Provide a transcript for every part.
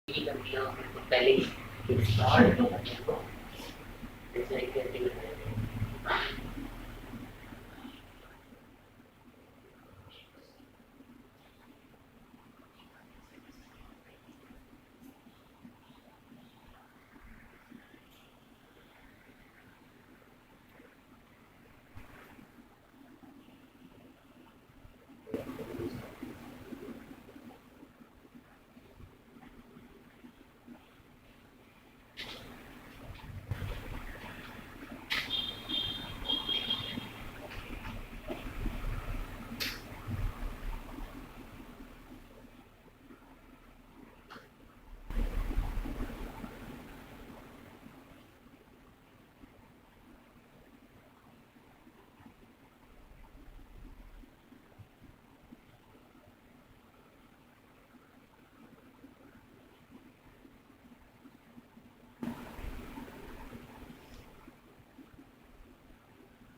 ही कर दिया तो पहले ही स्टार्ट तो कर दिया तो जैसे कैसे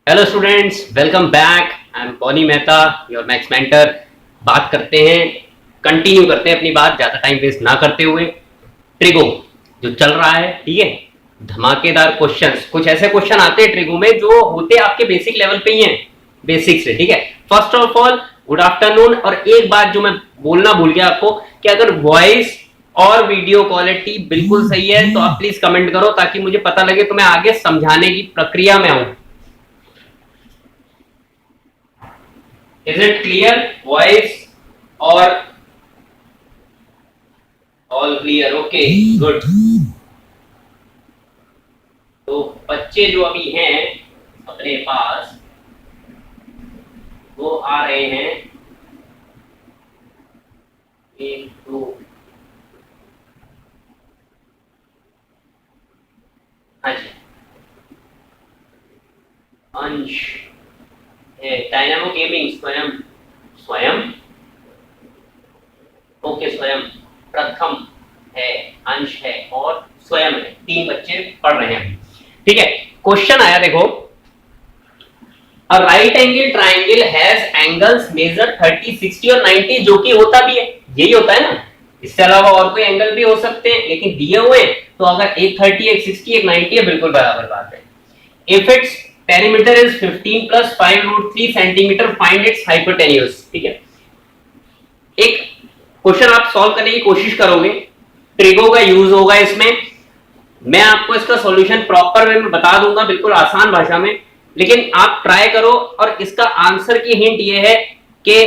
hello students, welcome back. I am pony Mehta, your maths mentor. बात करते हैं, कंटिन्यू करते हैं अपनी बात, ज़्यादा टाइम वेस्ट ना करते हुए। ट्रिगो जो चल रहा है, ठीक है, धमाकेदार क्वेश्चंस। कुछ ऐसे क्वेश्चन आते हैं ट्रिगो में जो होते आपके बेसिक लेवल पे ही हैं, बेसिक से, ठीक है। First of all, good afternoon. और एक बात जो मैं बोलना भूल गया आपको, कि अगर वॉइस और वीडियो क्वालिटी बिल्कुल सही है तो आप प्लीज कमेंट करो, ताकि मुझे पता लगे तो मैं आगे समझाने की प्रक्रिया में हूं। Is it clear? Voice or all clear? Okay, good. तो बच्चे जो अभी हैं अपने पास, वो आ रहे हैं एक दो। हाँ जी, अंश है, डायनामो गेमिंग स्वयं, स्वयं, ओके, स्वयं, प्रथम है, अंश है और स्वयं है। तीन बच्चे पढ़ रहे हैं, ठीक है। क्वेश्चन आया, देखो। A right angle triangle has angles measured 30, 60 और 90, जो कि होता भी है, यही होता है ना। इससे अलावा और कोई एंगल भी हो सकते हैं, लेकिन दिए हुए तो अगर एक 30, एक 60, एक 90 है, बिल्कुल बराबर बात है। If its perimeter is 15 plus 5 root 3 centimeter, find its hypotenuse, ठीक है। एक क्वेश्चन आप सॉल्व करने की कोशिश करोगे, ट्रिगो का यूज होगा इसमें। मैं आपको इसका सॉल्यूशन प्रॉपर वे में बता दूंगा, बिल्कुल आसान भाषा में, लेकिन आप ट्राई करो। और इसका आंसर की हिंट ये है कि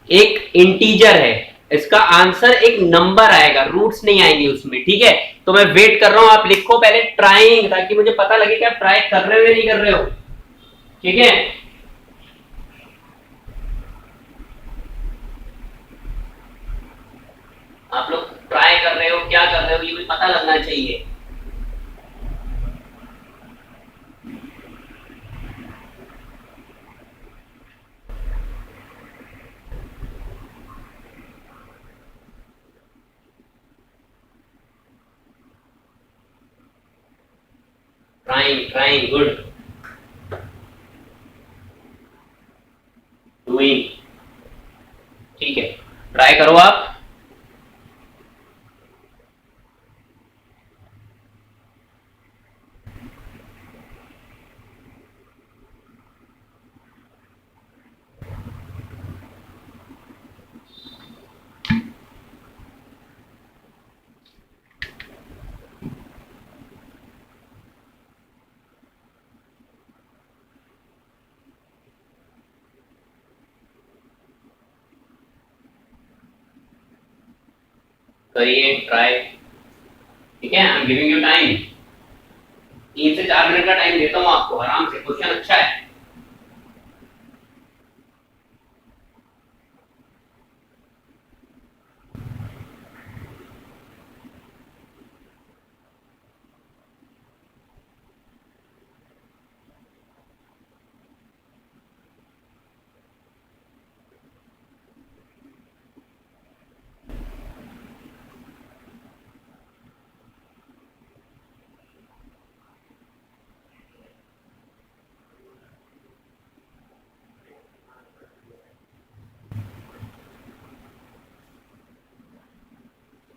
एक इंटीजर है, इसका आंसर एक नंबर आएगा, रूट्स नहीं आएंगे उसमें, ठीक है। तो मैं वेट कर रहा हूं, आप लिखो पहले ट्राइंग, ताकि मुझे पता लगे कि आप ट्राई कर रहे हो या नहीं कर रहे हो, ठीक है। आप लोग ट्राई कर रहे हो, क्या कर रहे हो, ये मुझे पता लगना चाहिए। ट्राइंग, ट्राइंग, गुड, डूइंग, ठीक है। ट्राई करो आप। करिए ट्राई, ठीक है। I am giving you time, 3 से 4 मिनट का टाइम देता हूँ आपको, आराम से, क्वेश्चन अच्छा है।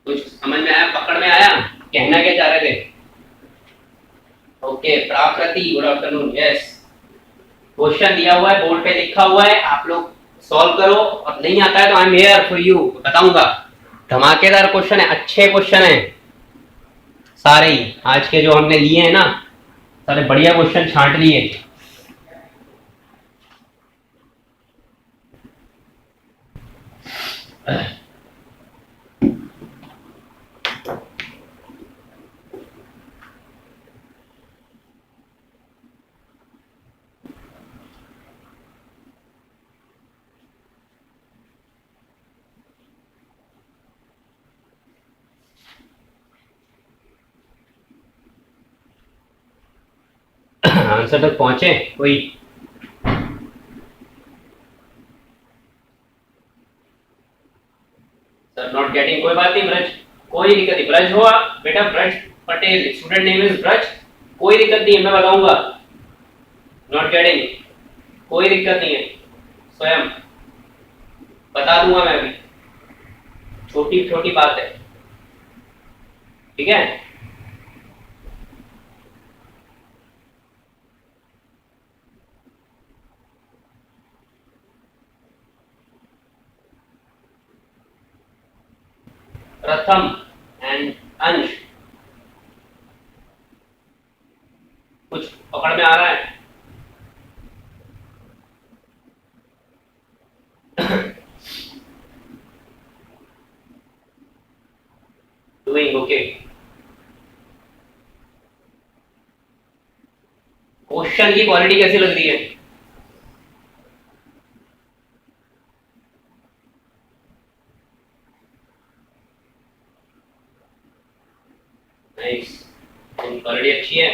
कुछ समझ में आया, पकड़ में आया, कहना क्या चाह रहे थे? ओके, प्राकृति गुड आफ्टरनून। यस, क्वेश्चन दिया हुआ है, बोर्ड पे लिखा हुआ है, आप लोग सॉल्व करो, और नहीं आता है तो I am here for you, बताऊंगा। धमाकेदार क्वेश्चन है, अच्छे क्वेश्चन है सारे ही, आज के जो हमने लिए हैं ना, सारे बढ़िया क्वेश्चन छांट लिए। आंसर तक पहुंचे कोई? सर नॉट गेटिंग, कोई बात नहीं ब्रज, कोई दिक्कत नहीं। ब्रज हुआ बेटा, Braj Patel, student name is Braj, कोई दिक्कत नहीं है, मैं बताऊंगा। नॉट गेटिंग, कोई दिक्कत नहीं है, स्वयं बता दूंगा मैं भी, छोटी छोटी बात है, ठीक है। प्रथम एंड अंश, कुछ पकड़ में आ रहा है? Doing okay. क्वेश्चन की क्वालिटी कैसी लग रही है? नाइस, क्वालिटी अच्छी है,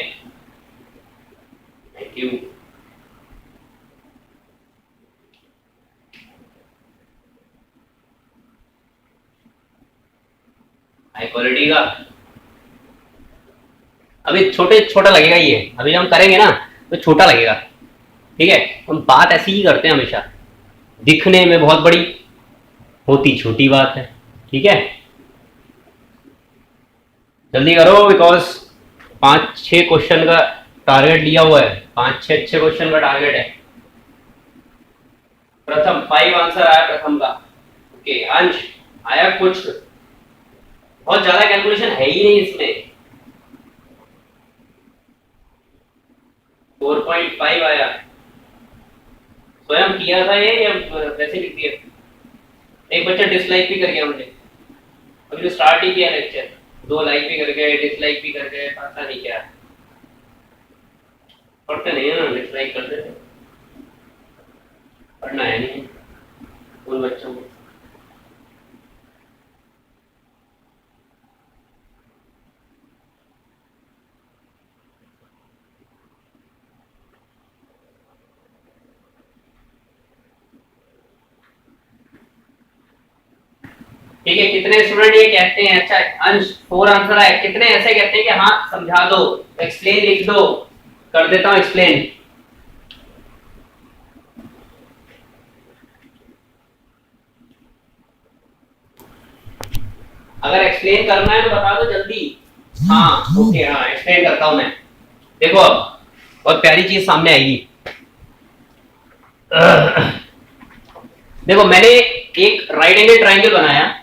थैंक यू। हाई क्वालिटी का अभी छोटा लगेगा ये, अभी हम करेंगे ना तो छोटा लगेगा, ठीक है। हम बात ऐसी ही करते हैं हमेशा, दिखने में बहुत बड़ी, होती छोटी बात है, ठीक है। जल्दी करो, बिकॉज 5-6 क्वेश्चन का टारगेट लिया हुआ है, 5-6 अच्छे क्वेश्चन का टारगेट है। प्रथम 5 आंसर आया प्रथम का, ओके। अंश आया कुछ, बहुत ज्यादा कैलकुलेशन है ही नहीं इसमें, 4.5 आया। स्वयं किया था ये या वैसे लिख दिया? एक बच्चा डिसलाइक भी कर गया मुझे, अभी तो स्टार्ट ही किया लेक्चर, 2 लाइक भी कर गए, डिसलाइक भी कर गए, पता नहीं क्या पढ़ते नहीं है ना, डिसलाइक कर देते, पढ़ना है नहीं उन बच्चों को। ठीक है, कितने स्टूडेंट ये कहते हैं, अच्छा अंश 4 आंसर आए, कितने ऐसे कहते हैं कि हाँ समझा दो, एक्सप्लेन लिख दो, कर देता हूं एक्सप्लेन। अगर एक्सप्लेन करना है तो बता दो जल्दी। हाँ ओके, हाँ एक्सप्लेन करता हूं मैं। देखो अब बहुत प्यारी चीज सामने आएगी। देखो मैंने एक राइट एंगल ट्राइंगल बनाया,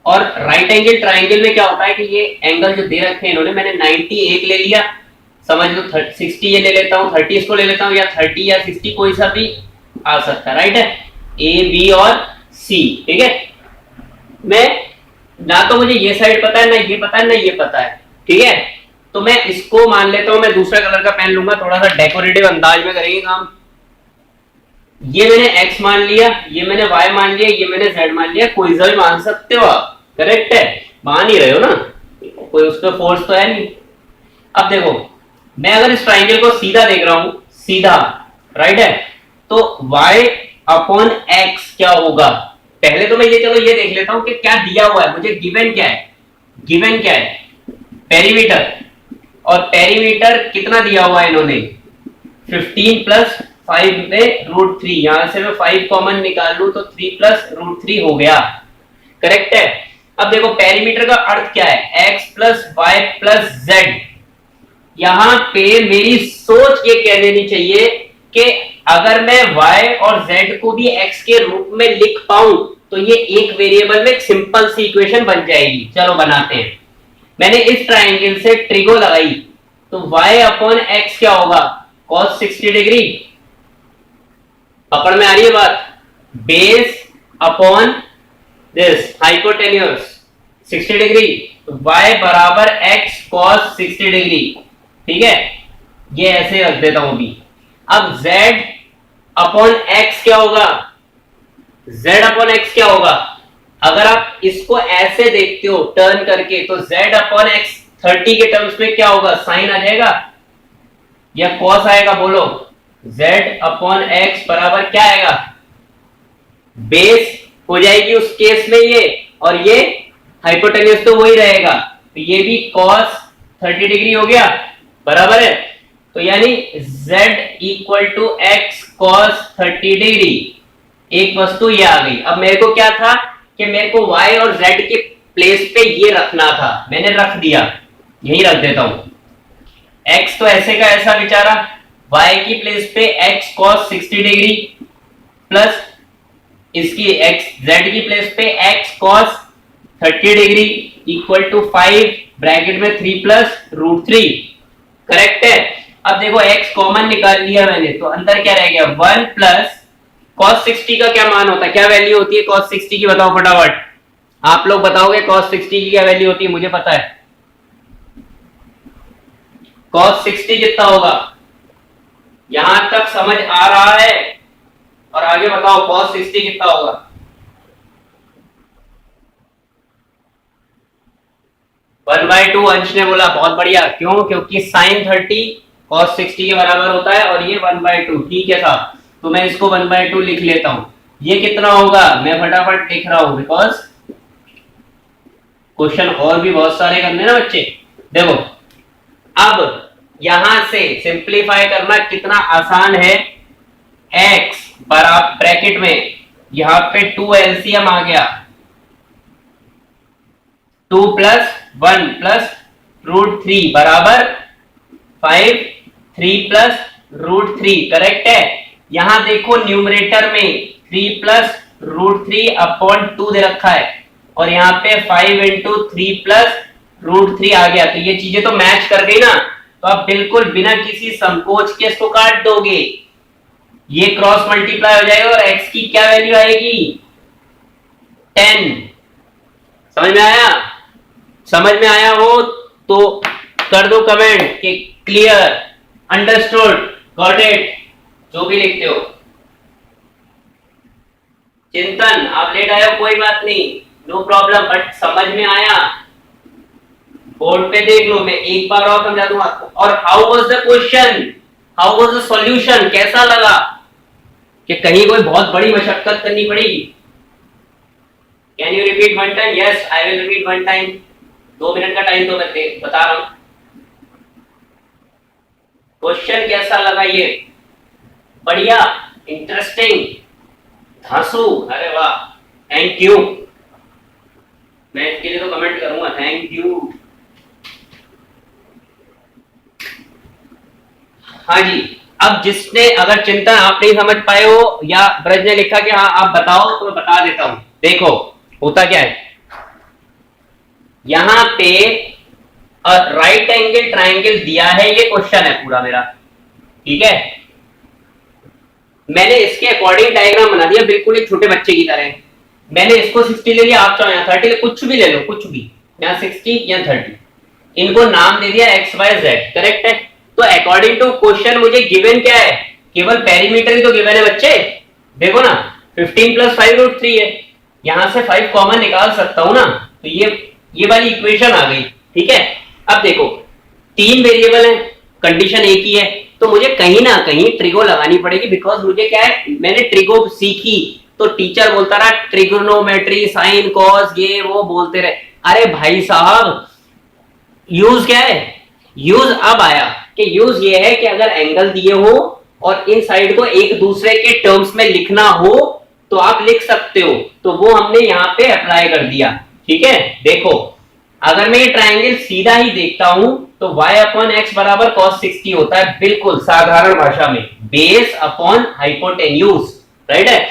और राइट एंगल ट्राइंगल में क्या होता है कि ये एंगल जो दे रखे हैं इन्होंने, मैंने 90 एक ले लिया, समझ लो 60 ये ले लेता हूँ, 30 इसको ले लेता हूँ, या 30 या 60 कोई सा भी आ सकता है, राइट है, ए बी और सी, ठीक है। मैं ना तो मुझे ये साइड पता है, ना ये पता है, ना ये पता है, ठीक है। तो मैं इसको मान लेता हूं, मैं दूसरा कलर का पेन लूंगा, थोड़ा सा डेकोरेटिव अंदाज में करेंगे काम। ये मैंने x मान लिया, ये मैंने y मान लिया, ये मैंने z मान लिया, कोई सा भी मान सकते हो आप, करेक्ट है, मान ही रहे हो ना, कोई उस पर फोर्स तो है नहीं। अब देखो मैं अगर इस ट्राइंगल को सीधा देख रहा हूं, सीधा, राइट है, तो y अपॉन x क्या होगा? पहले तो मैं ये चलो ये देख लेता हूं कि क्या दिया हुआ है मुझे, गिवन क्या है, गिवन क्या है, पेरीमीटर, और पेरीमीटर कितना दिया हुआ है इन्होंने, 15 प्लस 5 में √3, यहां से मैं 5 कॉमन निकाल लूं तो 3 प्लस √3 हो गया, करेक्ट है। अब देखो पेरीमीटर का अर्थ क्या है, x plus Y plus Z. यहां पे मेरी सोच ये कह देनी चाहिए कि अगर मैं y और z को भी x के रूप में लिख पाऊं तो ये एक वेरिएबल में एक सिंपल सी इक्वेशन बन जाएगी। चलो बनाते हैं। मैंने इस ट्राइंगल से ट्रिगो लगाई तो y अपॉन x क्या होगा, cos 60 डिग्री। पकड़ में आ रही है बात, base upon this hypotenuse 60 degree, तो y बराबर x cos 60 डिग्री। ठीक है, ये ऐसे रख देता हूं अभी। अब z अपॉन x क्या होगा, z अपॉन x क्या होगा, अगर आप इसको ऐसे देखते हो टर्न करके तो z अपॉन x 30 के टर्म्स में क्या होगा, साइन आ जाएगा या कॉस आएगा, बोलो। z अपॉन x बराबर क्या आएगा, बेस हो जाएगी उस केस में ये, और ये हाइपोटेन्यूस तो वही रहेगा, तो ये भी cos 30 डिग्री हो गया, बराबर है। तो यानी z equal to x cos 30 degree, एक वस्तु ये आ गई। अब मेरे को क्या था कि मेरे को y और z के प्लेस पे ये रखना था, मैंने रख दिया, यही रख देता हूं। x तो ऐसे का ऐसा बेचारा, y की प्लेस पे x cos 60 डिग्री प्लस इसकी x z की प्लेस पे x cos 30 degree equal to 5 bracket में 3 प्लस रूट 3। करेक्ट है। अब देखो x कॉमन निकाल लिया मैंने, तो अंदर क्या रह गया, 1 प्लस cos 60 का क्या मान होता है, क्या वैल्यू होती है cos 60 की, बताओ फटाफट। आप लोग बताओगे cos 60 की क्या वैल्यू होती है, मुझे पता है। cos 60 कितना होगा, यहां तक समझ आ रहा है, और आगे बताओ cos 60 कितना होगा। वन बाई टू अंश ने बोला, बहुत बढ़िया। क्यों, क्योंकि साइन 30 cos 60 के बराबर होता है, और ये 1/2। ठीक है साहब, तो मैं इसको 1/2 लिख लेता हूं। ये कितना होगा, मैं फटाफट लिख रहा हूं, बिकॉज क्वेश्चन और भी बहुत सारे करने ना बच्चे। देखो अब यहां से सिंप्लीफाई करना कितना आसान है, x बराबर ब्रैकेट में यहां पे 2 एलसीएम आ गया, 2 प्लस 1 प्लस रूट 3 बराबर 5, 3 प्लस रूट 3। करेक्ट है। यहां देखो न्यूमरेटर में 3 प्लस रूट 3 अपॉन 2 दे रखा है, और यहाँ पे 5 इंटू 3 प्लस रूट 3 आ गया, तो ये चीजें तो मैच कर गई ना, तो आप बिल्कुल बिना किसी संकोच के इसको काट दोगे, ये क्रॉस मल्टीप्लाई हो जाएगा, और x की क्या वैल्यू आएगी, 10। समझ में आया, समझ में आया हो तो कर दो कमेंट कि क्लियर, अंडरस्टूड, गॉट इट, जो भी लिखते हो। चिंतन, आप लेट आए हो कोई बात नहीं, नो प्रॉब्लम, बट समझ में आया, बोर्ड पे देख लो, मैं एक बार और समझा दूंगा। और how was the question, how was the solution, कैसा लगा, कि कहीं कोई बहुत बड़ी मशक्कत करनी पड़ी। Can you repeat one time, yes I will repeat one time, 2 minute का टाइम तो मैं बता रहा हूं। क्वेश्चन कैसा लगा, ये बढ़िया, इंटरेस्टिंग, धांसू, अरे वाह, थैंक यू। मैं इसके लिए तो कमेंट करूंगा, थैंक यू। हाँ जी, अब जिसने अगर चिंतन आप नहीं समझ पाए हो या ब्रज ने लिखा कि हाँ आप बताओ, तो मैं बता देता हूं। देखो होता क्या है, यहां पे राइट एंगल ट्राइंगल दिया है, ये क्वेश्चन है पूरा मेरा, ठीक है। मैंने इसके अकॉर्डिंग डायग्राम बना दिया, बिल्कुल एक छोटे बच्चे की तरह। मैंने इसको 60 ले लिया, आप चाहो यहाँ 30 ले, कुछ भी ले लो, कुछ भी, यहाँ 60 या 30, इनको नाम दे दिया x y z। करेक्ट है। तो अकॉर्डिंग टू क्वेश्चन मुझे गिवन क्या है, केवल पेरीमीटर ही तो गिवन है बच्चे। देखो ना 15 प्लस 5 रूट 3 है, यहां से 5 कॉमन निकाल सकता हूं ना, तो ये वाली इक्वेशन आ गई। ठीक है। अब देखो 3 वेरिएबल है, कंडीशन एक ही है, तो मुझे कहीं ना कहीं ट्रिगो लगानी पड़ेगी, बिकॉज मुझे क्या है, मैंने ट्रिगो सीखी तो टीचर बोलता रहा ट्रिगोनोमेट्री, साइन, कॉस, ये वो बोलते रहे। अरे भाई साहब, यूज क्या है, यूज अब आया कि यूज ये है कि अगर एंगल दिए हो और इन साइड को एक दूसरे के टर्म्स में लिखना हो तो आप लिख सकते हो, तो वो हमने यहाँ पे अप्लाई कर दिया। ठीक है, देखो अगर मैं ये ट्राइंगल सीधा ही देखता हूं तो y अपॉन एक्स बराबर cos 60 होता है, बिल्कुल साधारण भाषा में, बेस अपॉन हाइपोटेन्यूज, राइट है,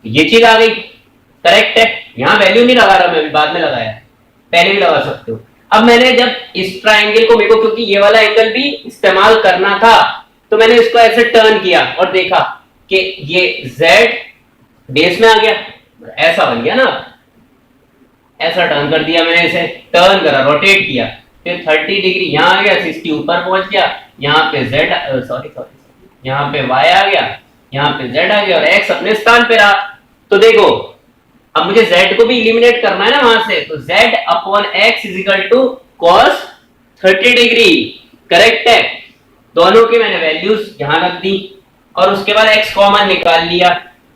ये चीज आ गई, करेक्ट है। यहां वैल्यू नहीं लगा रहा मैं, अभी बाद में लगाया, पहले भी लगा सकते हो। अब मैंने जब इस ट्राइंगल को, मेरे को क्योंकि ये वाला एंगल भी इस्तेमाल करना था, तो मैंने इसको ऐसे टर्न किया और देखा कि ये z बेस में आ गया, ऐसा बन गया ना, ऐसा टर्न कर दिया मैंने, इसे टर्न करा, रोटेट किया, फिर 30 डिग्री यहाँ आ गया, 60 ऊपर पहुंच गया, यहाँ पे z, सॉरी सॉरी, यहाँ पे y आ गया, यहाँ पे z आ गया और x अपने स्थान पे रहा। तो देखो अब मुझे z को भी इलिमिनेट करना है ना वहां से, तो z upon x is equal to cos 30 degree, correct है। दोनों की मैंने वैल्यूज यहां रख दी और उसके बाद x कॉमन निकाल लिया,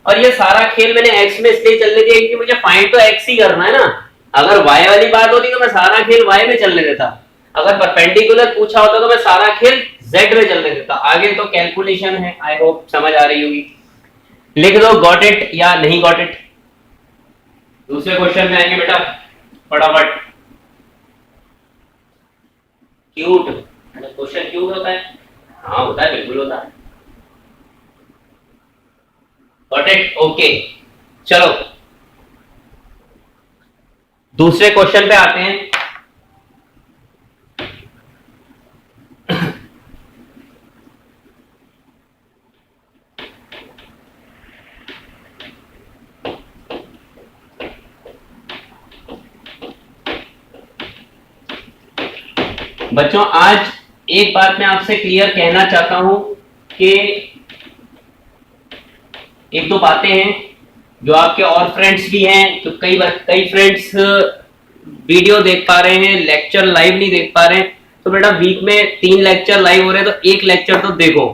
और ये सारा खेल मैंने x में इसलिए चलने दिया क्योंकि मुझे फाइंड तो x ही करना है ना। अगर y वाली बात होती तो मैं सारा खेल y में चलने देता, अगर परपेंडिकुलर पूछा होता तो मैं सारा खेल z में चलने देता। आगे तो कैलकुलेशन है, आई होप समझ आ रही होगी। लिख दो गॉट इट या नहीं गॉट इट। दूसरे क्वेश्चन में आएंगे बेटा फटाफट। क्यूट क्वेश्चन क्यूट होता है, हाँ होता है, बिल्कुल होता है। गॉट इट, ओके चलो दूसरे क्वेश्चन पे आते हैं। बच्चों आज एक बात मैं आपसे क्लियर कहना चाहता हूं कि एक दो बातें हैं जो आपके और फ्रेंड्स भी हैं, तो कई फ्रेंड्स वीडियो देख पा रहे हैं, लेक्चर लाइव नहीं देख पा रहे हैं, तो बेटा वीक में 3 लेक्चर लाइव हो रहे हैं तो एक लेक्चर तो देखो,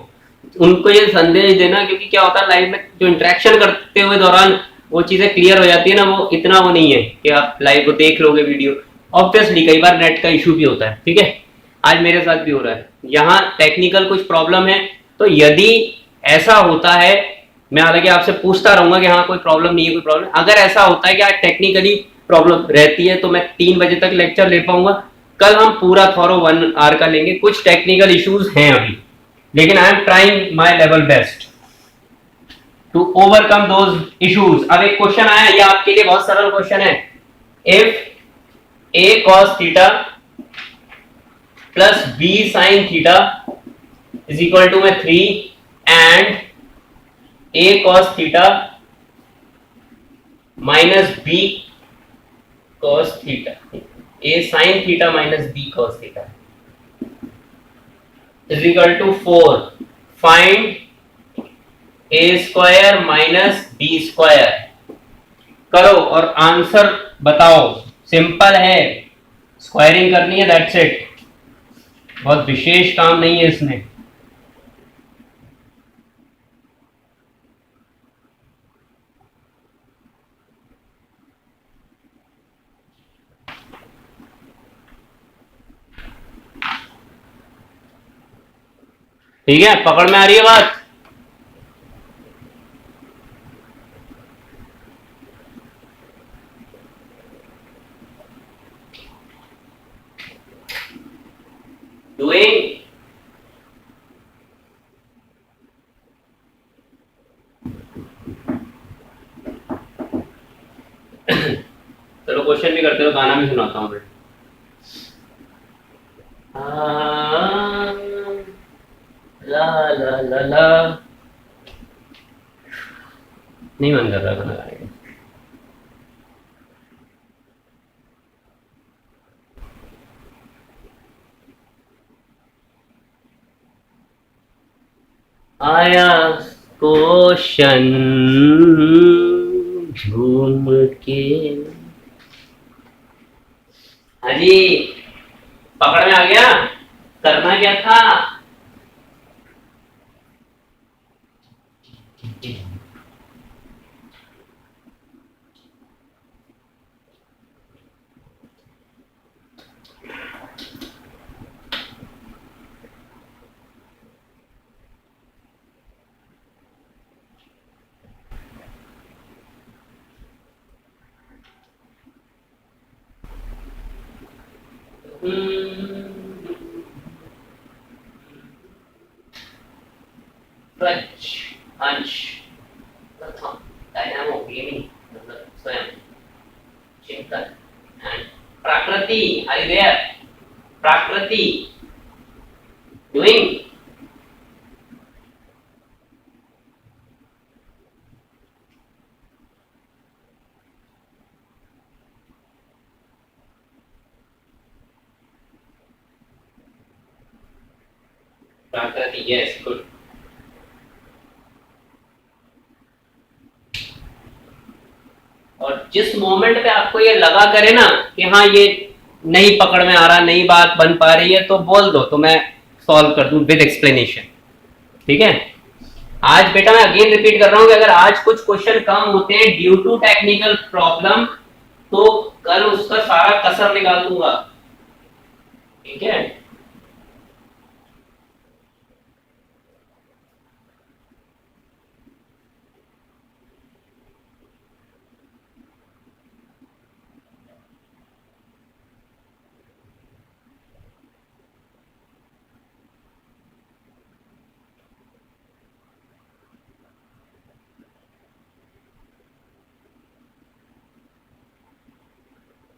उनको ये संदेश देना, क्योंकि क्या होता है लाइव में जो इंटरेक्शन करते हुए दौरान वो चीजें क्लियर हो जाती है ना, वो इतना वो नहीं है कि आप लाइव को देख लोगे वीडियो, ऑब्वियसली कई बार नेट का इशू भी होता है, ठीक है, आज मेरे साथ भी हो रहा है, यहाँ टेक्निकल कुछ प्रॉब्लम है। तो यदि ऐसा होता है, मैं हालांकि आपसे पूछता रहूंगा कि हाँ कोई प्रॉब्लम नहीं है, कोई प्रॉब्लम, अगर ऐसा होता है कि आज टेक्निकली प्रॉब्लम रहती है तो मैं 3 बजे तक लेक्चर ले पाऊंगा, कल हम पूरा थॉरो 1 आवर का लेंगे, कुछ टेक्निकल इश्यूज हैं अभी, लेकिन I am trying my level best to overcome those issues. अब एक क्वेश्चन आया, ये आपके लिए बहुत सरल क्वेश्चन है, if a cos theta plus b sin theta is equal to में 3 and a cos theta minus b cos theta, a sin theta minus b cos theta is equal to 4, find a square minus b square. करो और answer बताओ, simple है, squaring करनी है, that's it, बहुत विशेष काम नहीं है इसमें। ठीक है, पकड़ में आ रही है बात। डूइंग चलो क्वेश्चन भी करते हो, गाना भी सुनाता हूँ मैं। ला ला ला ला, नहीं मन कर रहा गाना गाने का। आया क्वेश्चन झूम के, हाँ जी पकड़ में आ गया, करना क्या था, ब्रज, अंश, प्रथम, डायनामो, गेमिंग मतलब स्वयं, चिंतन एंड प्रकृति, आर यू देयर? प्रकृति डूइंग, प्रकृति, यस, गुड। और जिस मोमेंट पे आपको ये लगा करे ना कि हाँ ये नहीं पकड़ में आ रहा, नई बात बन पा रही है, तो बोल दो, तो मैं सॉल्व कर दूं विद एक्सप्लेनेशन, ठीक है। आज बेटा मैं अगेन रिपीट कर रहा हूं कि अगर आज कुछ क्वेश्चन कम होते हैं ड्यू टू टेक्निकल प्रॉब्लम, तो कल उसका सारा कसर निकाल दूंगा, ठीक है।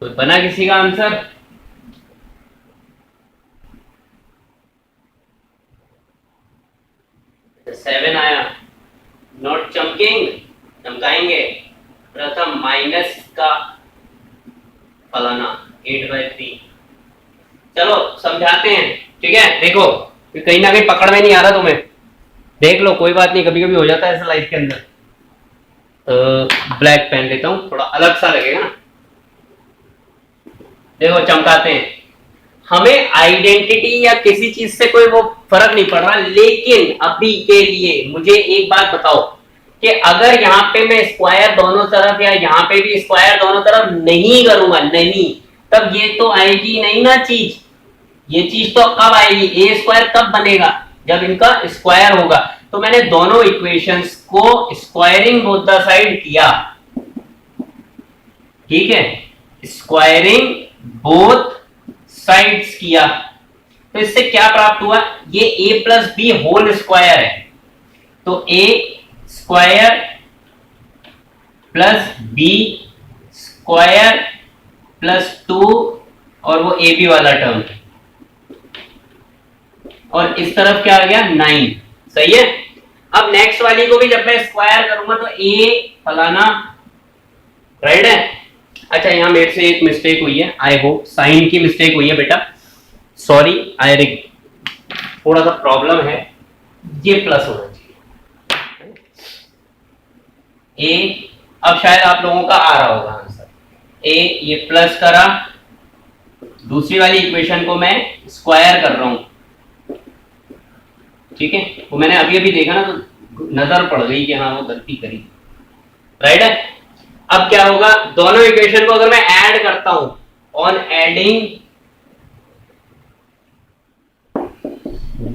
तो बना किसी का आंसर? सेवन आया, नॉट चमकिंग, चमकाएंगे। प्रथम माइनस का फलाना 8/3। चलो समझाते हैं, ठीक है। देखो कहीं ना कहीं पकड़ में नहीं आ रहा तुम्हें, देख लो, कोई बात नहीं, कभी कभी हो जाता है ऐसा लाइफ के अंदर। ब्लैक पेन लेता हूं, थोड़ा अलग सा लगेगा ना। देखो चमकाते हैं, हमें आइडेंटिटी या किसी चीज से कोई वो फर्क नहीं पड़ रहा, लेकिन अभी के लिए मुझे एक बात बताओ कि अगर यहाँ पे मैं स्क्वायर दोनों तरफ या यहाँ पे भी स्क्वायर दोनों तरफ नहीं करूंगा, नहीं, तब ये तो आएगी नहीं ना चीज। ये चीज तो कब आएगी, ए स्क्वायर कब बनेगा, जब इनका स्क्वायर होगा। तो मैंने दोनों इक्वेशंस को स्क्वायरिंग बोथ द साइड किया, ठीक है, स्क्वायरिंग बोथ साइड्स किया, तो इससे क्या प्राप्त हुआ, ये a plus B whole square है, तो a square plus B square plus 2 और वो ए बी वाला टर्म, और इस तरफ क्या आ गया 9, सही है। अब नेक्स्ट वाली को भी जब मैं स्क्वायर करूंगा तो a फलाना, राइट है। अच्छा यहाँ मेरे से एक मिस्टेक हुई है, आई होप साइन की मिस्टेक हुई है बेटा, सॉरी, आई थोड़ा सा प्रॉब्लम है, ये प्लस होना चाहिए ए। अब शायद आप लोगों का आ रहा होगा आंसर, ए ये प्लस करा, दूसरी वाली इक्वेशन को मैं स्क्वायर कर रहा हूं, ठीक है। वो मैंने अभी अभी देखा ना, तो नजर पड़ गई कि हाँ वो गलती करी, राइट है। अब क्या होगा, दोनों इक्वेशन को अगर मैं ऐड करता हूं, ऑन एडिंग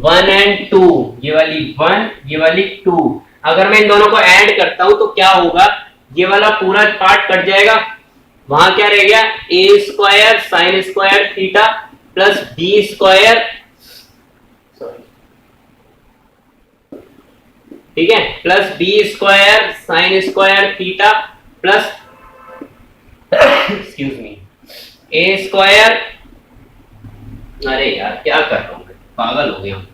1 and 2, ये वाली 1 ये वाली 2, अगर मैं इन दोनों को ऐड करता हूं तो क्या होगा, ये वाला पूरा पार्ट कट जाएगा, वहां क्या रह गया, A square sine square theta plus B square, ठीक है, plus B square sine square theta plus excuse me A square, अरे यार क्या कर रहा हूं मैं, पागल हो गया हूं।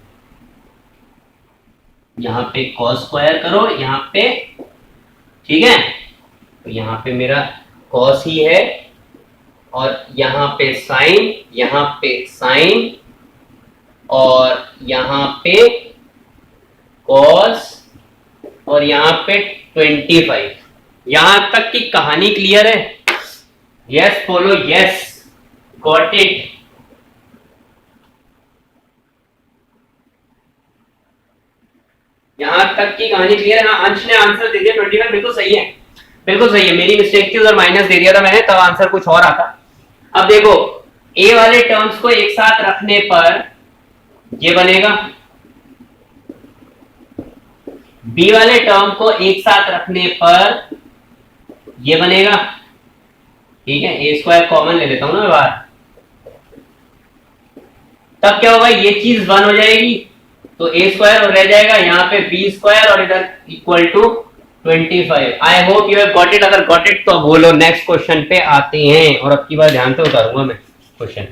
यहाँ पे कॉस स्क्वायर करो यहाँ पे, ठीक है, तो यहाँ पे मेरा कॉस ही है, और यहाँ पे साइन, और यहाँ पे कॉस, और यहाँ पे 25। यहां तक की कहानी क्लियर है? यस बोलो, यस, गॉट इट। यहां तक की कहानी क्लियर है? हाँ, अंश ने आंसर दे दिया 25, बिल्कुल सही है, बिल्कुल सही है, मेरी मिस्टेक थी, उधर माइनस दे दिया था मैंने, तब आंसर कुछ और आता। अब देखो ए वाले टर्म्स को एक साथ रखने पर ये बनेगा, बी वाले टर्म को एक साथ रखने पर ये बनेगा, ठीक है। ए स्क्वायर कॉमन ले लेता हूं ना मैं बाहर, तब क्या होगा, ये चीज 1 हो जाएगी, तो ए स्क्वायर रह जाएगा यहाँ पे बी स्क्वायर और इधर equal to 25। I hope you have got it. अगर गॉट इट तो बोलो नेक्स्ट क्वेश्चन पे आते हैं, और अब की बार ध्यान से उतारूंगा मैं क्वेश्चन,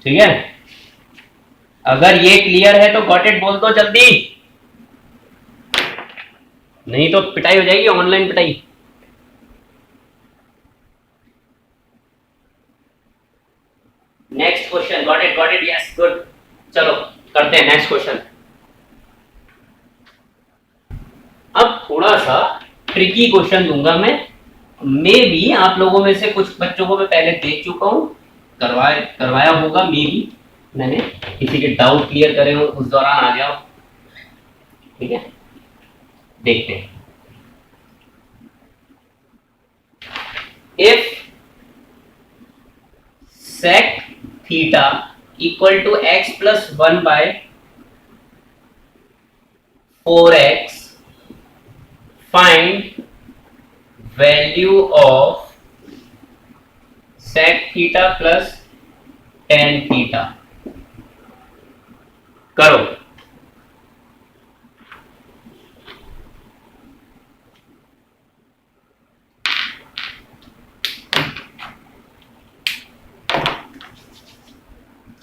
ठीक है। अगर ये क्लियर है तो गॉट इट बोल दो जल्दी, नहीं तो पिटाई हो जाएगी, ऑनलाइन पिटाई। Next question, got it, yes good. चलो करते हैं नेक्स्ट क्वेश्चन। अब थोड़ा सा ट्रिकी क्वेश्चन दूंगा मैं, मे भी आप लोगों में से कुछ बच्चों को मैं पहले देख चुका हूं, करवाया होगा, मे भी मैंने किसी के डाउट क्लियर करे हो उस दौरान आ जाओ, ठीक है। देखते हैं, if sec theta equal to x plus 1 by 4x, find value of sec theta plus tan theta। करो।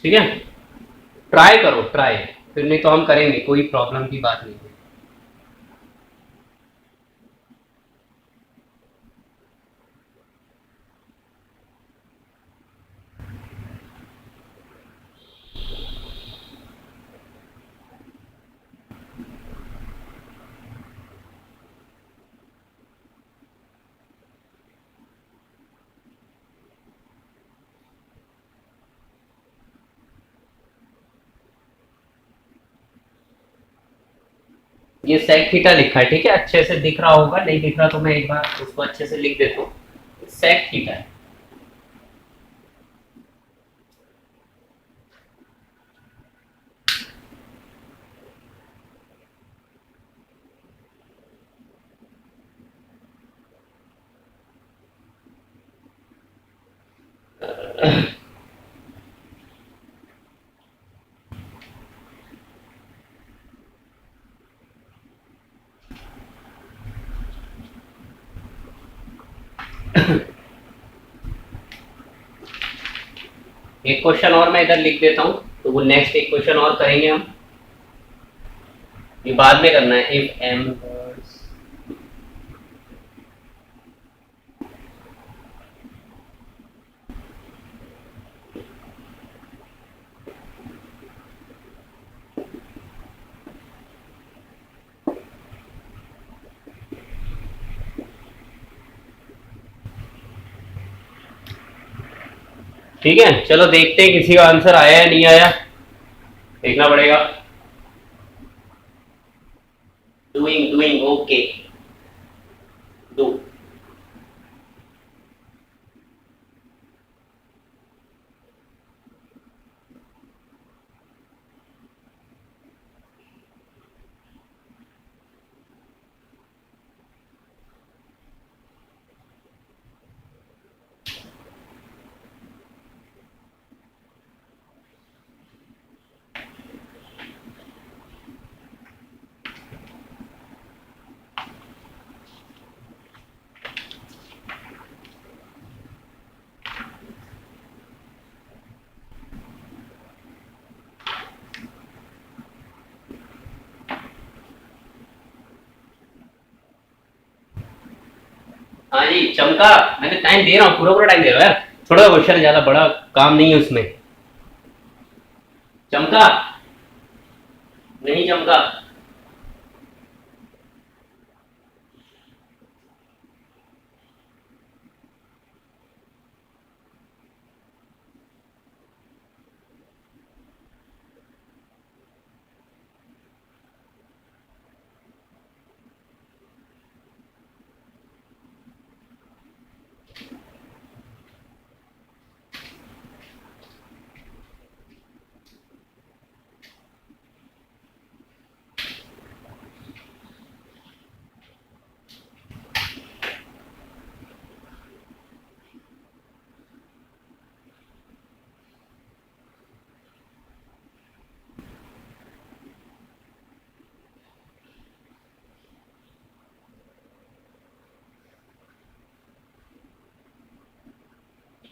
ठीक है, ट्राई करो, ट्राई, फिर नहीं तो हम करेंगे, कोई प्रॉब्लम की बात नहीं है। ये sec थीटा लिखा है, ठीक है, अच्छे से दिख रहा होगा, नहीं दिख रहा तो मैं एक बार उसको अच्छे से लिख देता हूँ। sec थीटा है। एक क्वेश्चन और मैं इधर लिख देता हूँ, तो वो नेक्स्ट एक क्वेश्चन और करेंगे हम, ये बाद में करना है। इफ m, ठीक है। चलो देखते हैं किसी का आंसर आया या नहीं आया, देखना पड़ेगा। Doing doing okay, do. हाँ जी चमका, मैंने टाइम दे रहा हूँ, पूरा पूरा टाइम दे रहा हूँ यार, छोटा क्वेश्चन है, ज्यादा बड़ा काम नहीं है उसमें। चमका, नहीं चमका।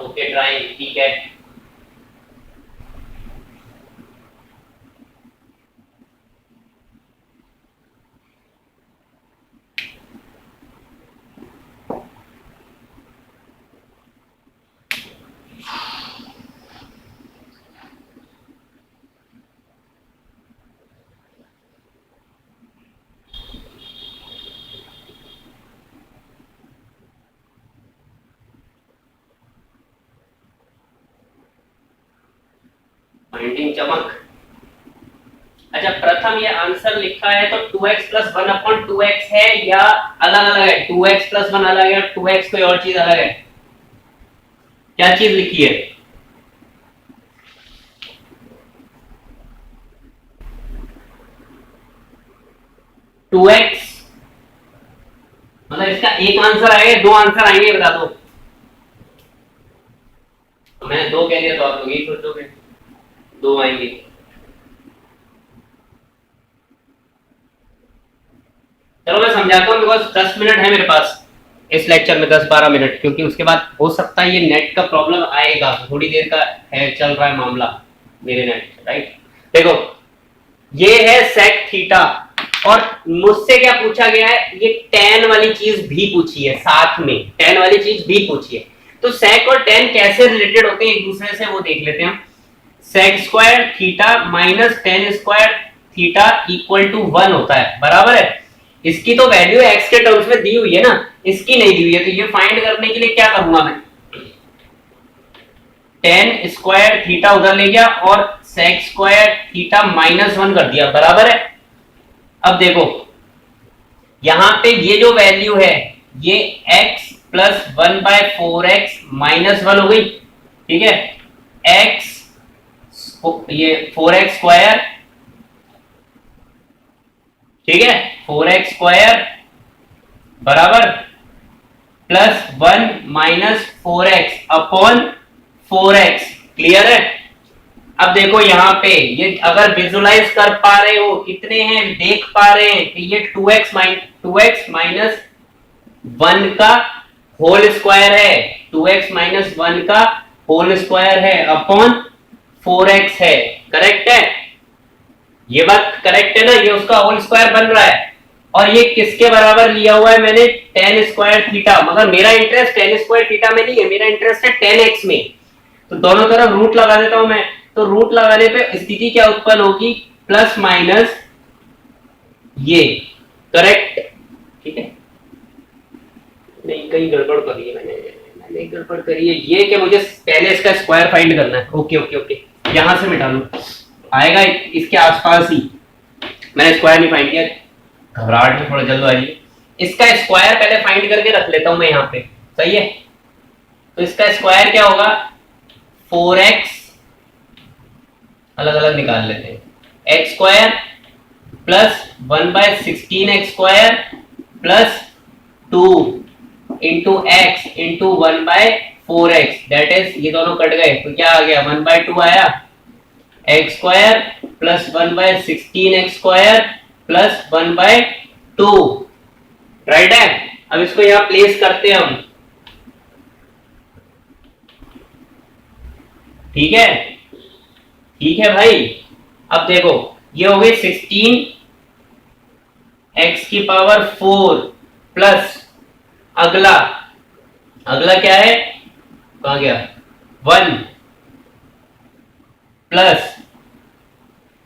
ओके ट्राइंग, ठीक है। फाइंडिंग चमक। अच्छा, प्रथम ये आंसर लिखा है तो 2x प्लस 1/2x है या अलग अलग है? 2x प्लस 1 अलग है, 2x कोई और चीज अलग है? क्या चीज लिखी है? 2x मतलब इसका एक आंसर आएगा, दो आंसर आएंगे, बता दो। मैंने दो कह दिया तो आप लोग यही सोचोगे दो आएंगे। चलो मैं समझाता हूँ, बिकॉज 10 मिनट है मेरे पास इस लेक्चर में, 10-12 मिनट, क्योंकि उसके बाद हो सकता है ये नेट का प्रॉब्लम आएगा, थोड़ी देर का है, चल रहा है मामला मेरे नेट, राइट। देखो ये है सेक थीटा, और मुझसे क्या पूछा गया है, ये टेन वाली चीज भी पूछी है, साथ में टेन वाली चीज भी पूछी है। तो सेक और टेन कैसे रिलेटेड होते हैं एक दूसरे से, वो देख लेते हैं। Sec square theta minus tan square theta equal to 1 होता है, बराबर है। इसकी तो वैल्यू एक्स के टर्म्स में दी हुई है ना, इसकी नहीं दी हुई है, तो ये फाइंड करने के लिए क्या करूंगा मैं, टेन स्क्वायर थीटा उधर ले गया और सेक स्क्वायर थीटा -1 कर दिया, बराबर है। अब देखो यहां पे ये जो वैल्यू है ये x प्लस 1/4x -1 हो गई, ठीक है। x ये 4x स्क्वायर, ठीक है, 4x स्क्वायर बराबर plus 1 -4x upon 4x, clear है। अब देखो यहाँ पे ये अगर विजुलाइज कर पा रहे हो, कितने हैं देख पा रहे हैं, कि ये 2x माइनस 1 का होल स्क्वायर है, 2x माइनस 1 का होल स्क्वायर है अपॉन 4x है, करेक्ट है। ये बात करेक्ट है ना, ये उसका होल स्क्वायर बन रहा है। और ये किसके बराबर लिया हुआ है मैंने, टेन स्क्वायर थीटा, मगर मेरा इंटरेस्ट टेन स्क्वायर थीटा में नहीं है, मेरा इंटरेस्ट है 10x में। तो दोनों तरफ रूट लगा देता हूं मैं, तो रूट लगाने पे स्थिति क्या उत्पन्न होगी, प्लस माइनस ये, करेक्ट, ठीक है। नहीं कहीं गड़बड़ करी है मैंने गड़बड़ करी है, ये कि मुझे पहले इसका स्क्वायर फाइंड करना है, ओके ओके ओके, यहां से मिटा लूं, आएगा इसके आसपास ही, मैंने स्क्वायर नहीं फाइंड किया, घबराहट में थोड़ा जल्दबाजी, इसका स्क्वायर पहले फाइंड करके रख लेता हूं मैं यहाँ पे, सही है। तो इसका स्क्वायर क्या होगा, 4x अलग अलग निकाल लेते हैं, x square plus 1/16x square plus 2 into x into 1/4x, that is ये दोनों कट गए तो क्या आ गया, 1/2 आया, x square plus 1/16x square plus 1/2, right है। अब इसको यहां प्लेस करते हैं हम, ठीक है, ठीक है भाई। अब देखो ये हो गई 16 x की पावर 4 प्लस अगला अगला क्या है, कहां गया, 1 प्लस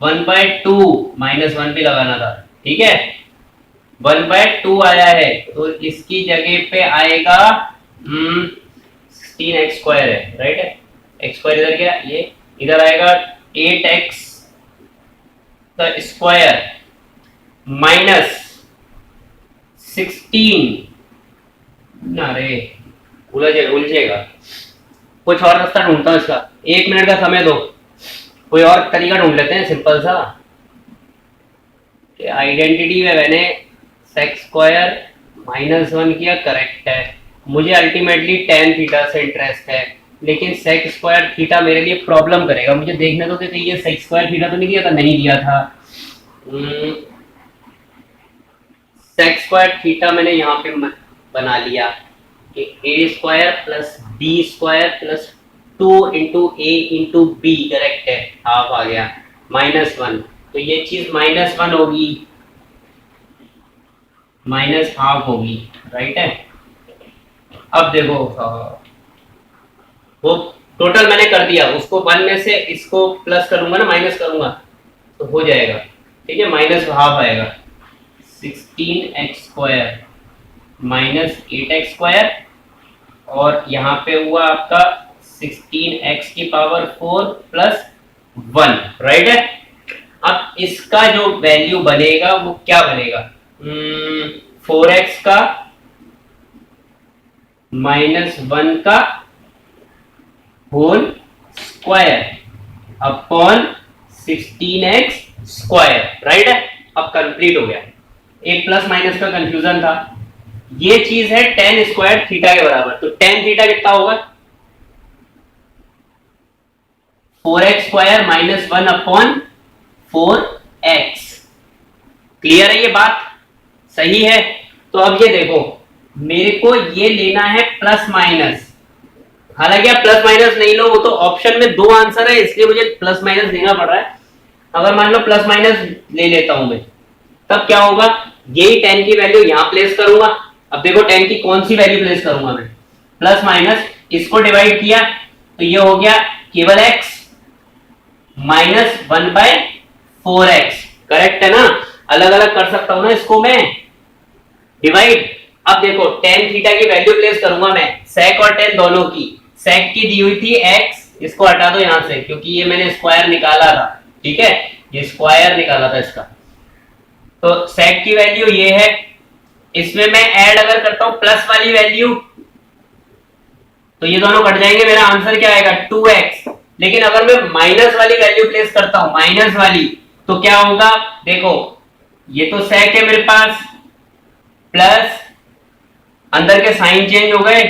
1/2 -1 भी लगाना था, ठीक है, 1/2 आया है, तो इसकी जगह पे आएगा 16x स्क्वायर है, राइट है, x स्क्वायर इधर गया, ये इधर आएगा 8x का स्क्वायर माइनस 16, अरे उलझेगा, कुछ और रास्ता ढूंढता हूं इसका, 1 मिनट का समय दो, कोई और तरीका ढूंढ लेते हैं सिंपल सा। आइडेंटिटी में मैंने सेक स्क्वायर -1 किया, करेक्ट है, मुझे अल्टीमेटली टेन थीटा से इंटरेस्ट है, लेकिन सेक स्क्वायर थीटा मेरे लिए प्रॉब्लम करेगा, मुझे देखने दो कि ये सेक स्क्वायर थीटा तो नहीं दिया था, नहीं दिया था। सेक स्क्वायर थीटा मैंने यहाँ पे बना लिया, A square plus B square plus 2 × a × b correct है, हाफ आ गया, -1, तो ये चीज -1 होगी, -½ होगी, राइट है। अब देखो वो टोटल मैंने कर दिया, उसको 1 में से इसको प्लस करूंगा ना, माइनस करूंगा तो हो जाएगा, ठीक है, -½ आएगा, 16x² -8x², और यहाँ पे हुआ आपका 16x⁴ प्लस 1, राइट है। अब इसका जो वैल्यू बनेगा वो क्या बनेगा, 4x का -1 का whole square upon 16x², right है। अब कंप्लीट हो गया, एक प्लस माइनस का कंफ्यूजन था। ये चीज है tan² थीटा के बराबर, तो tan थीटा कितना होगा, 4x² -1 अपॉन 4x। क्लियर है ये बात, सही है। तो अब ये देखो, मेरे को ये लेना है प्लस माइनस, हालांकि आप प्लस माइनस नहीं लो, वो तो ऑप्शन में 2 आंसर है इसलिए मुझे प्लस माइनस देना पड़ रहा है। अगर मान लो प्लस माइनस ले लेता हूं मैं, तब क्या होगा, यही tan की वैल्यू यहां प्लेस करूंगा। अब देखो tan की कौन सी वैल्यू प्लेस करूंगा मैं, प्लस माइनस, इसको डिवाइड किया तो ये हो गया केवल x -1/4x, करेक्ट है ना। अलग अलग कर सकता हूं ना इसको मैं, डिवाइड। अब देखो tan थीटा की वैल्यू प्लेस करूंगा मैं, sec और tan दोनों की। sec की दी हुई थी x, इसको हटा दो यहां से क्योंकि ये मैंने स्क्वायर निकाला था, ठीक है, ये स्क्वायर निकाला था इसका। तो sec की वैल्यू ये है, इसमें मैं ऐड अगर करता हूं प्लस वाली वैल्यू तो ये दोनों कट जाएंगे, मेरा आंसर क्या आएगा 2x। लेकिन अगर मैं माइनस वाली वैल्यू प्लेस करता हूं, माइनस वाली, तो क्या होगा, देखो ये तो sec है मेरे पास, प्लस अंदर के साइन चेंज हो गए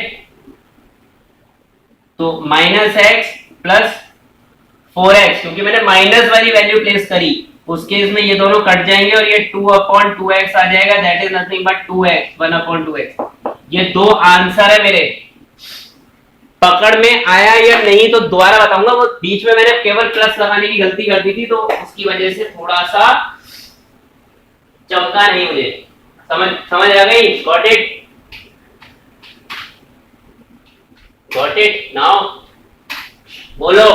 तो -x प्लस 4x, क्योंकि मैंने माइनस वाली वैल्यू प्लेस करी, उस केस में ये दोनों कट जाएंगे और ये 2/2x आ जाएगा, that is nothing but 2x, 1/2x। ये 2 आंसर है मेरे। पकड़ में आया या नहीं तो दोबारा बताऊंगा, वो बीच में मैंने केवल प्लस लगाने की गलती कर दी थी तो उसकी वजह से थोड़ा सा चमका नहीं मुझे, समझ आ गई, गॉट इट नाउ, बोलो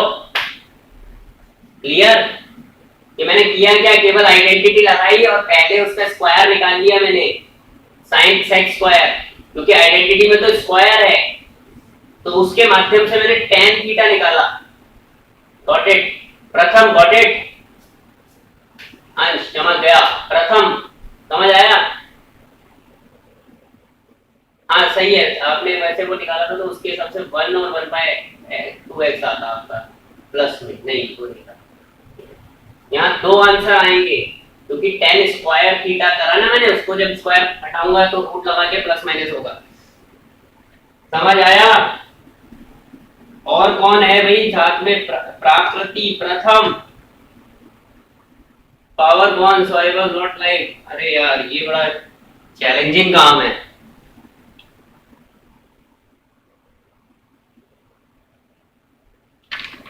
क्लियर। कि मैंने किया क्या, केवल आइडेंटिटी लगाई और पहले उसका स्क्वायर निकाल लिया मैंने, sin sec², क्योंकि आइडेंटिटी में तो स्क्वायर है, तो उसके माध्यम से मैंने tan थीटा निकाला, गॉट इट। प्रथम गॉट इट, अंश चमक गया, प्रथम समझ आया, हाँ सही है। आपने वैसे वो निकाला था तो उसके हिसाब से 1 और 1/2x आता आपका, प्लस में नहीं, वो नहीं था। यहाँ 2 आंसर आएंगे क्योंकि tan² थीटा करा ना मैंने, उसको जब स्क्वायर हटाऊंगा तो रूट लगा के प्लस माइनस होगा, समझ आया। और कौन है भाई साथ में, प्राकृति प्रथम, पावर कौन, सो आई वाज नॉट लाइक, अरे यार ये बड़ा चैलेंजिंग काम है।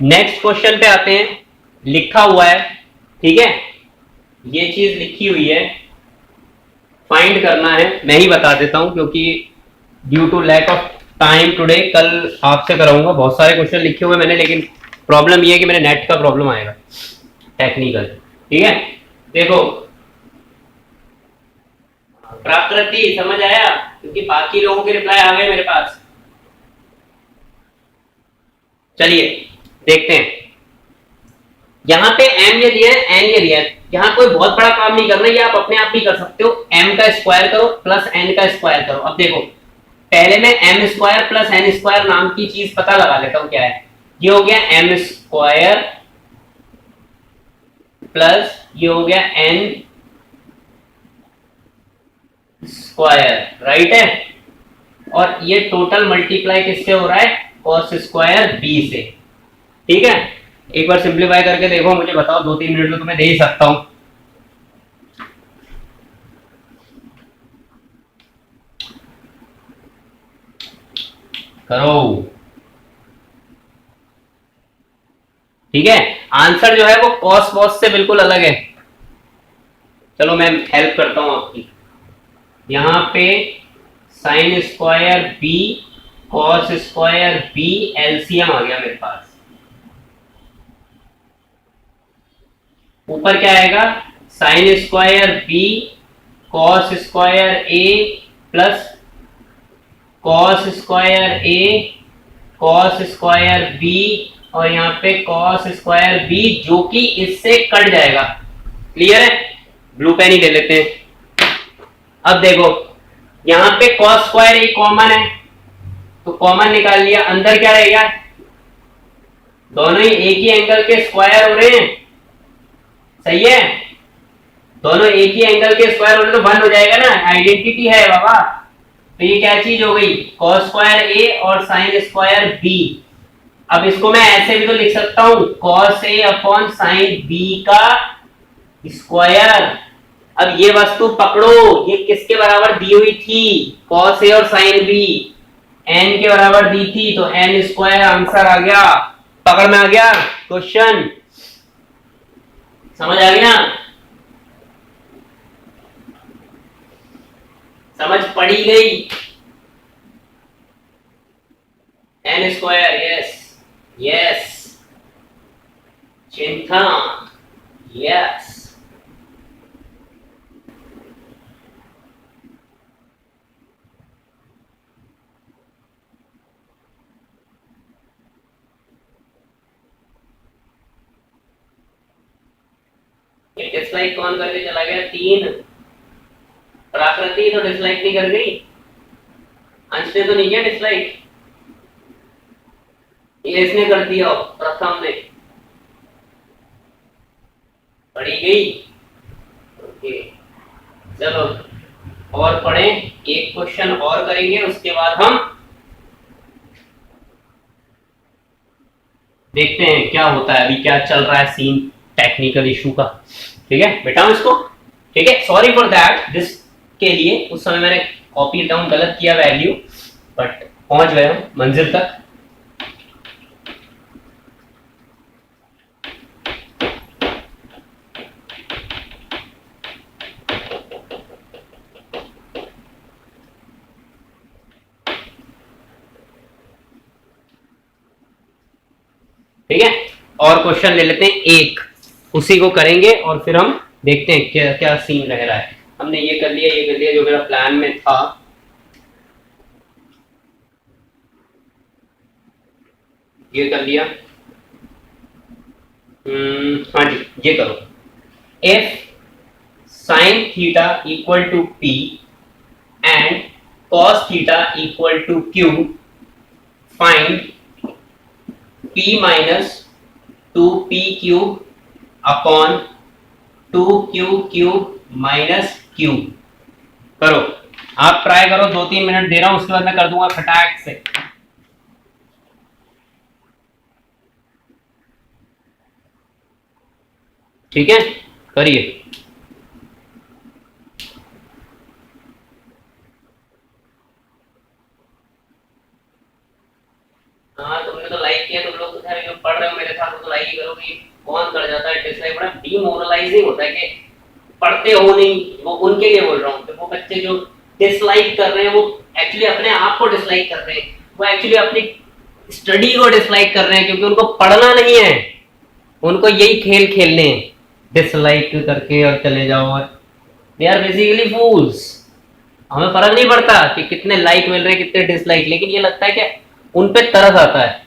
नेक्स्ट क्वेश्चन पे आते हैं, लिखा हुआ है, ठीक है, ये चीज लिखी हुई है, फाइंड करना है। मैं ही बता देता हूं क्योंकि due to lack of time today, कल आपसे कराऊंगा। बहुत सारे क्वेश्चन लिखे हुए मैंने, लेकिन प्रॉब्लम ये है कि मेरे नेट का प्रॉब्लम आएगा, टेक्निकल, ठीक है। देखो प्राकृति समझ आया, क्योंकि बाकी लोगों के रिप्लाई आ गए मेरे पास। चलिए देखते हैं, यहां पे m ये दिया है, n ये दिया है, यहां कोई बहुत बड़ा काम नहीं करना, ये आप अपने आप भी कर सकते हो। m का स्क्वायर करो प्लस n का स्क्वायर करो। अब देखो पहले मैं m² प्लस n² नाम की चीज पता लगा लेता हूं क्या है। ये हो गया m² प्लस ये हो गया n², राइट है। और ये टोटल मल्टीप्लाई किससे हो रहा है, cos² b से, ठीक है। एक बार सिंप्लीफाई करके देखो, मुझे बताओ, 2-3 मिनट तो तुम्हें दे ही सकता हूं। करो। ठीक है, आंसर जो है वो कॉस वॉस से बिल्कुल अलग है। चलो मैं हेल्प करता हूं आपकी। यहां पे sine square B cos square B LCM आ गया मेरे पास। ऊपर क्या आएगा, sine square B cos square A plus cos square A cos square B और यहाँ पे कॉस स्क्वायर बी जो कि इससे कट जाएगा। क्लियर है, ब्लू पेन ही ले लेते हैं। अब देखो यहाँ पे कॉस स्क्वायर ए कॉमन है तो कॉमन निकाल लिया, अंदर क्या रहेगा, दोनों ही एक ही एंगल के स्क्वायर हो रहे हैं। सही है, दोनों एक ही एंगल के स्क्वायर हो रहे तो वन हो जाएगा ना, आइडेंटिटी है बाबा। तो ये क्या चीज हो गई, कॉस स्क्वायर ए और साइन स्क्वायर बी। अब इसको मैं ऐसे भी तो लिख सकता हूं, cos A upon sine B का स्क्वायर। अब ये वस्तु पकड़ो, ये किसके बराबर दी हुई थी, कॉस ए और साइन बी एन के बराबर दी थी, तो एन स्क्वायर आंसर आ गया, पकड़ में आ गया क्वेश्चन। समझ आ गया, समझ पड़ी गई। एन स्क्वायर, यस यस चिंता, यस। डिसलाइक कौन करके चला गया, 3। प्राकृति तो डिसलाइक नहीं कर गई, अंश ने तो नहीं किया डिसलाइक, ये इसने कर दिया, प्रथम ने। पढ़ी गई, ओके। चलो और पढ़ें, एक क्वेश्चन और करेंगे उसके बाद हम देखते हैं क्या होता है, अभी क्या चल रहा है सीन टेक्निकल इशू का। ठीक है, बेटाऊं इसको। ठीक है, सॉरी फॉर दैट, दिस के लिए उस समय मैंने कॉपी डाउन गलत किया वैल्यू, बट पहुंच गए हम मंजिल तक। ठीक है, और क्वेश्चन ले लेते हैं एक, उसी को करेंगे और फिर हम देखते हैं क्या क्या सीन रह रहा है। हमने ये कर लिया, ये कर लिया जो मेरा प्लान में था। ये कर लिया, हाँ जी, ये करो। If sine theta equal to P and cos theta equal to Q, find p minus 2p cube upon 2q cube minus q। करो, आप ट्राई करो, 2-3 मिनट दे रहा हूं, उसके बाद मैं कर दूंगा फटाक से। ठीक है, करिए। हाँ, तुमने तो लाइक किया, तुम लोग तो खैर जो पढ़ रहे हो मेरे साथ तो लाइक ही करोगे। कौन कर जाता है डिसलाइक, बड़ा डीमोरलाइजिंग होता है कि पढ़ते हो नहीं, वो उनके लिए बोल रहा हूँ। वो बच्चे जो डिसलाइक कर रहे हैं वो एक्चुअली अपने आप को डिसलाइक कर रहे हैं, वो एक्चुअली अपनी स्टडी को डिसलाइक कर रहे हैं, क्योंकि उनको पढ़ना नहीं है, उनको यही खेल खेलने हैं, डिसलाइक करके और चले जाओ। और दे आर बेसिकली फूल्स। हमें फर्क नहीं पड़ता कि कितने लाइक मिल रहे हैं कितने डिसलाइक, लेकिन ये लगता है कि उन पे तरस आता है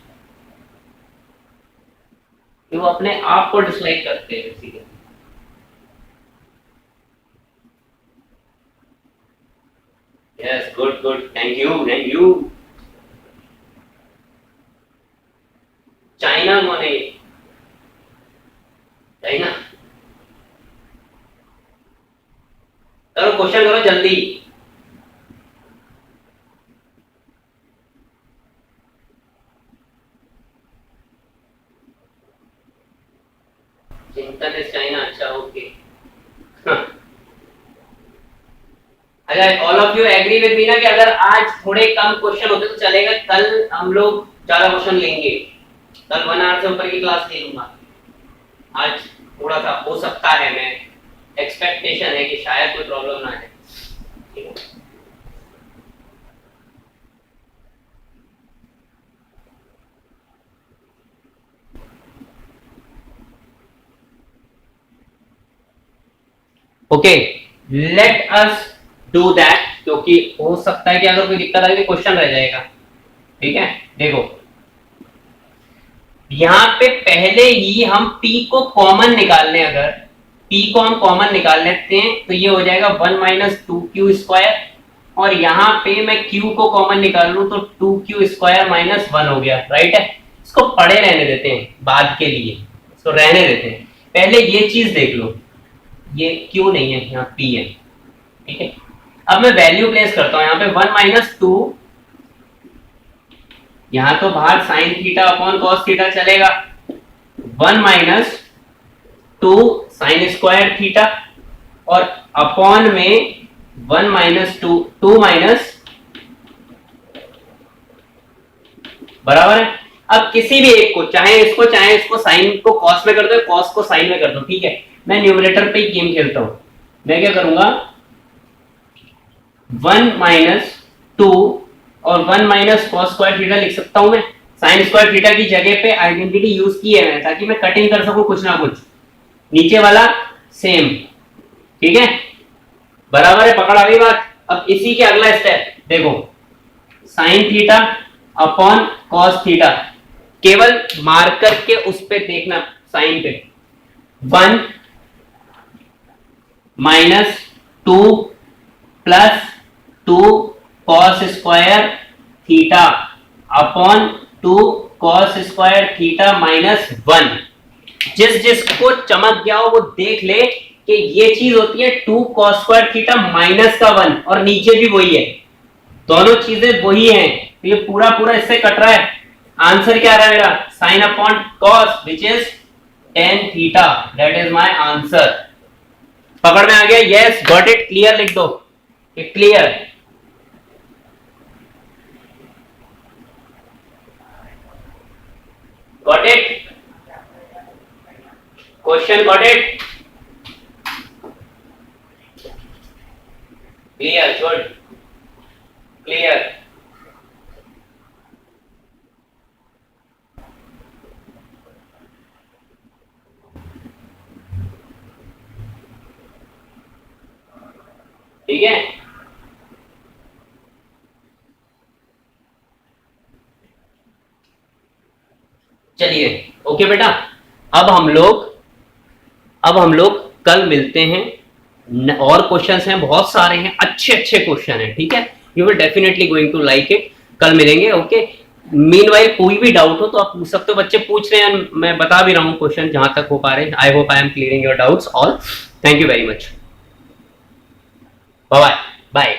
कि वो अपने आप को डिसलाइक करते हैं basically. Yes, good good, thank you thank you. China कौन है, चाइना। करो क्वेश्चन, करो जल्दी। चिंतन इज चाइना, अच्छा ओके। अच्छा, all of you agree with me ना कि अगर आज थोड़े कम क्वेश्चन होते तो चलेगा, कल हम लोग ज्यादा क्वेश्चन लेंगे, कल 1 आवर से ऊपर की क्लास ले लूंगा। आज थोड़ा सा हो सकता है, मैं एक्सपेक्टेशन है कि शायद कोई प्रॉब्लम ना है, ठीक है। Okay, let us do that, क्योंकि हो सकता है कि अगर कोई दिक्कत आए तो क्वेश्चन रह जाएगा, ठीक है। देखो यहां पे पहले ही हम p को कॉमन निकाल लें, अगर p को हम कॉमन निकाल लेते हैं तो ये हो जाएगा 1 माइनस 2q स्क्वायर, और यहाँ पे मैं q को कॉमन निकाल लूं तो 2q स्क्वायर माइनस 1 हो गया, राइट है। इसको पड़े रहने देते हैं बाद के लिए, इसको रहने देते हैं, पहले ये चीज देख लो, ये q नहीं है, यहाँ p है, ठीक है। अब मैं वैल्यू प्लेस करता हूं, यहाँ पे 1 माइनस 2, यहां तो बाहर sine theta upon cos theta चलेगा, 1 माइनस 2 साइन स्क्वायर थीटा, और अपॉन में 1 माइनस 2 माइनस, बराबर है। अब किसी भी एक को, चाहे इसको साइन को कॉस में कर दो, कॉस को साइन में कर दो, ठीक है। मैं न्यूमरेटर पे ही गेम खेलता हूं, मैं क्या करूंगा 1 माइनस 2 और 1 माइनस कॉस स्क्वायर थीटा लिख सकता हूं मैं, साइन स्क्वायर थीटा की जगह पे आइडेंटिटी यूज की है मैंने, ताकि मैं कटिंग कर सकूं कुछ ना कुछ, नीचे वाला सेम, ठीक है, बराबर है, पकड़ आ गई बात। अब इसी के अगला स्टेप देखो, sine theta upon cos theta, केवल मार्कर के उस पे देखना, साइन पे 1 minus 2 plus 2 cos square theta upon 2 cos square theta minus 1। जिसको चमक गया हो वो देख ले कि ये चीज होती है 2 कॉस स्क्वायर थीटा माइनस का 1, और नीचे भी वही है, दोनों चीजें वही हैं, तो ये पूरा पूरा इससे कट रहा है। आंसर क्या रहा मेरा, sine upon cos which is tan theta, that is my answer. पकड़ में आ गया, यस गॉट इट, क्लियर लिख दो, clear, got it, question got it, clear, good, clear. ठीक है, चलिए ओके बेटा, अब हम लोग कल मिलते हैं, और क्वेश्चंस हैं, बहुत सारे हैं, अच्छे अच्छे क्वेश्चन हैं, ठीक है। You will definitely going to like it, कल मिलेंगे, ओके। मीनवाइल कोई भी डाउट हो तो आप पूछ सकते हो, बच्चे पूछ रहे हैं, मैं बता भी रहा हूँ क्वेश्चन जहां तक हो पा रहे हैं। I hope I am clearing your doubts all, thank you very much, bye bye.